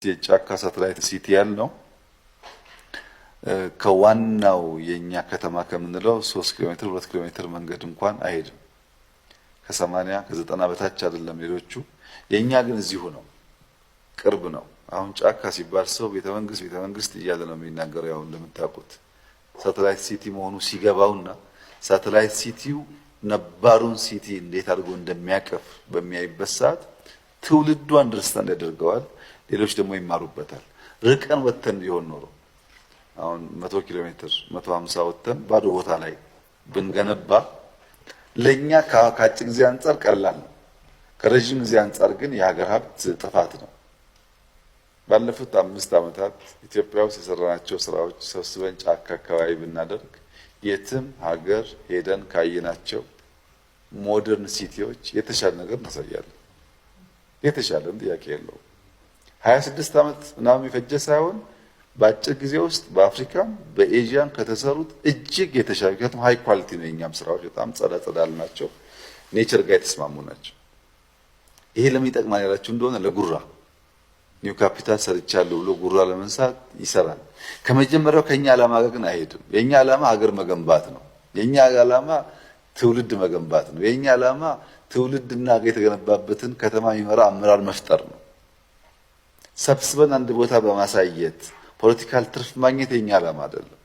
የጫካ ሳተላይት ሲቲ ያልነው ከዋናው የኛ ከተማ ከምንለው 3 ኪሎ ሜትር 2 ኪሎ ሜትር መንገድ እንኳን አይሄድም። ከ80 ከ90 በታች አይደለም ሌሎቹ። የኛ ግን እዚሁ ነው፣ ቅርብ ነው። አሁን ጫካ ሲባል ሰው ቤተ መንግስት እያለ ነው የሚናገረው። ያው እንደምታውቁት ሳተላይት ሲቲ መሆኑ ሲገባውና ሳተላይት ሲቲው ነባሩን ሲቲ እንዴት አድርጎ እንደሚያቀፍ በሚያይበት ሰዓት ትውልዱ አንደርስታንድ ያደርገዋል። ሌሎች ደግሞ ይማሩበታል። ርቀን ወተን ቢሆን ኖሮ አሁን 100 ኪሎ ሜትር 150 ወተን ባዶ ቦታ ላይ ብንገነባ ለኛ ከአጭር ጊዜ አንፃር ቀላል ነው። ከረጅም ጊዜ አንፃር ግን የሀገር ሀብት ጥፋት ነው። ባለፉት 5 ዓመታት ኢትዮጵያ ውስጥ የሰራናቸው ስራዎች ሰብስበን ጫካ አካባቢ ብናደርግ የትም ሀገር ሄደን ካየናቸው ሞደርን ሲቲዎች የተሻለ ነገር እናሳያለን። የተሻለን ጥያቄ የለውም። 26 ዓመት ምናምን የፈጀ ሳይሆን በአጭር ጊዜ ውስጥ በአፍሪካም በኤዥያም ከተሰሩት እጅግ የተሻለ ምክንያቱም ሃይ ኳሊቲ ነው። የኛም ስራዎች በጣም ጸዳል ናቸው። ኔቸር ጋር የተስማሙ ናቸው። ይሄ ለምን ይጠቅማል ያላችሁ እንደሆነ ለጉራ ኒው ካፒታል ሰርቻለሁ ብሎ ጉራ ለመንሳት ይሰራል። ከመጀመሪያው ከኛ ዓላማ ጋር ግን አይሄድም። የኛ ዓላማ ሀገር መገንባት ነው። የኛ ዓላማ ትውልድ መገንባት ነው። የኛ ዓላማ ትውልድና ሀገር የተገነባበትን ከተማ የሚመራ አመራር መፍጠር ነው። ሰብስበን አንድ ቦታ በማሳየት ፖለቲካል ትርፍ ማግኘት የኛ ዓላማ አይደለም።